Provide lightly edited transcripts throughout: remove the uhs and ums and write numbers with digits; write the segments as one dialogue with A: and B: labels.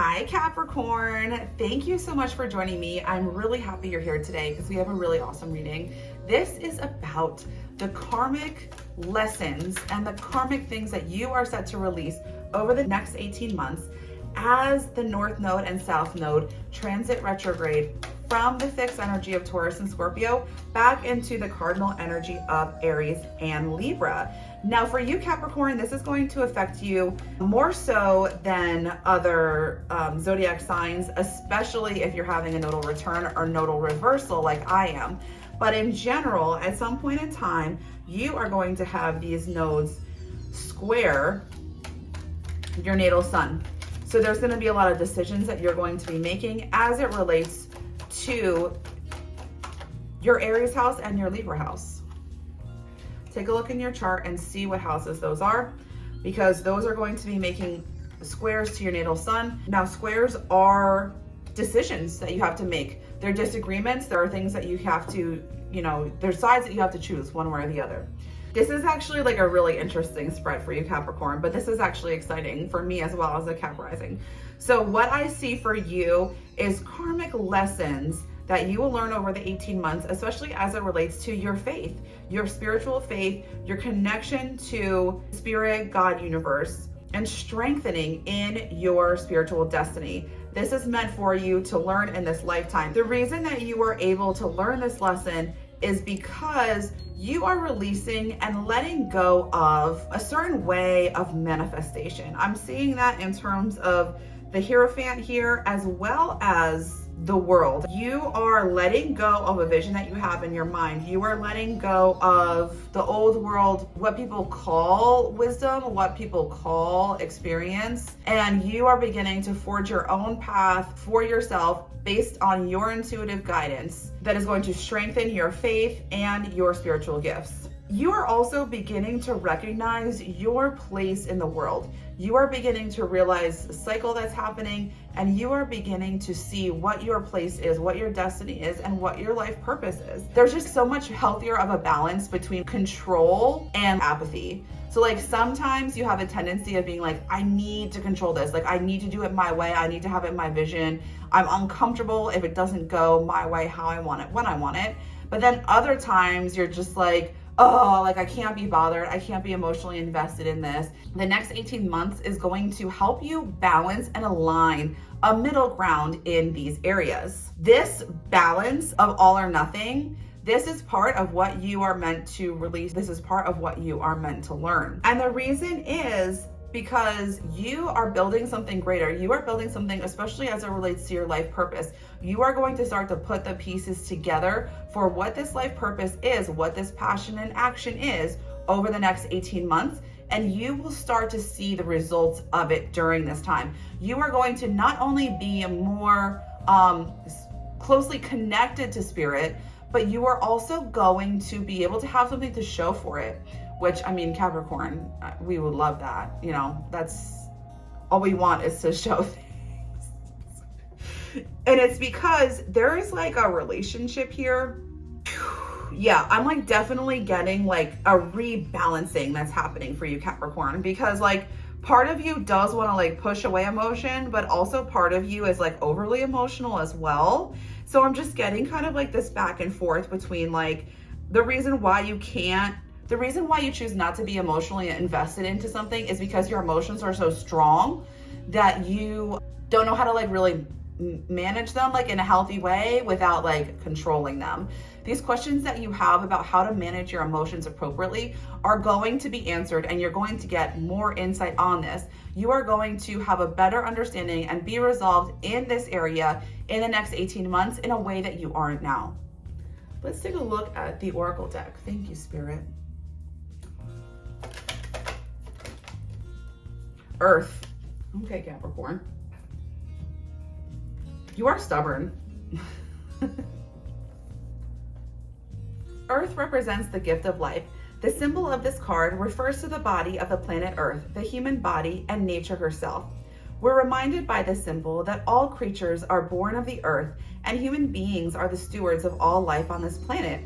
A: Hi Capricorn, thank you so much for joining me. I'm really happy you're here today because we have a really awesome reading. This is about the karmic lessons and the karmic things that you are set to release over the next 18 months as the North Node and South Node transit retrograde from the fixed energy of Taurus and Scorpio back into the cardinal energy of Aries and Libra. Now for you Capricorn, this is going to affect you more so than other zodiac signs, especially if you're having a nodal return or nodal reversal like I am. But in general, at some point in time, you are going to have these nodes square your natal sun. So there's going to be a lot of decisions that you're going to be making as it relates to your Aries house and your Libra house. Take a look in your chart and see what houses those are, because those are going to be making squares to your natal sun. Now, squares are decisions that you have to make. They're disagreements. There are things that you have to, there's sides that you have to choose one way or the other. This is actually like a really interesting spread for you Capricorn, but this is actually exciting for me as well as a Cap rising. So what I see for you is karmic lessons that you will learn over the 18 months, especially as it relates to your faith, your spiritual faith, your connection to spirit, God, universe, and strengthening in your spiritual destiny. This is meant for you to learn in this lifetime. The reason that you are able to learn this lesson is because you are releasing and letting go of a certain way of manifestation. I'm seeing that in terms of the Hierophant here, as well as the world. You are letting go of a vision that you have in your mind. You are letting go of the old world, what people call wisdom, what people call experience, and you are beginning to forge your own path for yourself based on your intuitive guidance that is going to strengthen your faith and your spiritual gifts. You are also beginning to recognize your place in the world. You are beginning to realize the cycle that's happening, and you are beginning to see what your place is, what your destiny is, and what your life purpose is. There's just so much healthier of a balance between control and apathy. So like sometimes you have a tendency of being like, I need to control this. Like I need to do it my way. I need to have it my vision. I'm uncomfortable if it doesn't go my way, how I want it, when I want it. But then other times you're just like, oh, like I can't be bothered. I can't be emotionally invested in this. The next 18 months is going to help you balance and align a middle ground in these areas. This balance of all or nothing, this is part of what you are meant to release. This is part of what you are meant to learn. And the reason is because you are building something greater. You are building something, especially as it relates to your life purpose. You are going to start to put the pieces together for what this life purpose is, what this passion and action is over the next 18 months. And you will start to see the results of it during this time. You are going to not only be more closely connected to spirit, but you are also going to be able to have something to show for it. Which, I mean, Capricorn, we would love that. That's all we want is to show things. And it's because there is like a relationship here. Yeah, I'm like definitely getting like a rebalancing that's happening for you, Capricorn, because like part of you does want to like push away emotion, but also part of you is like overly emotional as well. So I'm just getting kind of like this back and forth between like the reason why you choose not to be emotionally invested into something is because your emotions are so strong that you don't know how to like really manage them like in a healthy way without like controlling them. These questions that you have about how to manage your emotions appropriately are going to be answered, and you're going to get more insight on this. You are going to have a better understanding and be resolved in this area in the next 18 months in a way that you aren't now. Let's take a look at the Oracle deck. Thank you, Spirit. Earth. Okay, Capricorn. You are stubborn. Earth represents the gift of life. The symbol of this card refers to the body of the planet Earth, the human body, and nature herself. We're reminded by this symbol that all creatures are born of the earth, and human beings are the stewards of all life on this planet.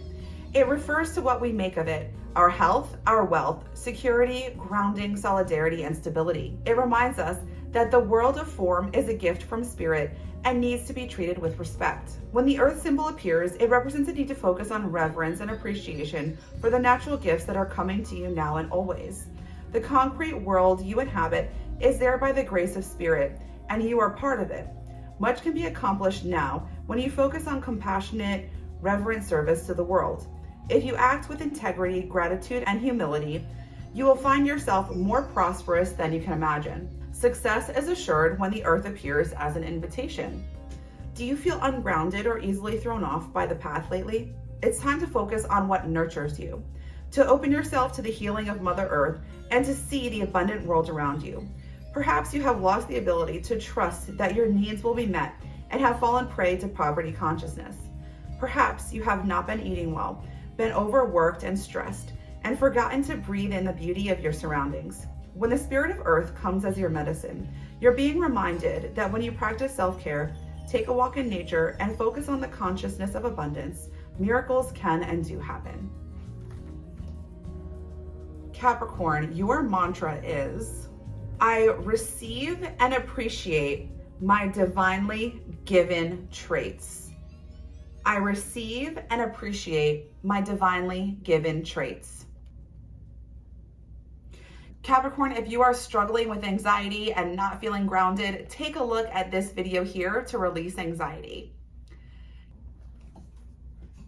A: It refers to what we make of it, our health, our wealth, security, grounding, solidarity, and stability. It reminds us that the world of form is a gift from spirit and needs to be treated with respect. When the earth symbol appears, it represents a need to focus on reverence and appreciation for the natural gifts that are coming to you now and always. The concrete world you inhabit is there by the grace of spirit, and you are part of it. Much can be accomplished now when you focus on compassionate, reverent service to the world. If you act with integrity, gratitude, and humility, you will find yourself more prosperous than you can imagine. Success is assured when the earth appears as an invitation. Do you feel ungrounded or easily thrown off by the path lately? It's time to focus on what nurtures you, to open yourself to the healing of Mother Earth and to see the abundant world around you. Perhaps you have lost the ability to trust that your needs will be met and have fallen prey to poverty consciousness. Perhaps you have not been eating well, been overworked and stressed, and forgotten to breathe in the beauty of your surroundings. When the spirit of earth comes as your medicine, you're being reminded that when you practice self-care, take a walk in nature, and focus on the consciousness of abundance, miracles can and do happen. Capricorn, your mantra is, I receive and appreciate my divinely given traits. I receive and appreciate my divinely given traits. Capricorn, if you are struggling with anxiety and not feeling grounded, take a look at this video here to release anxiety.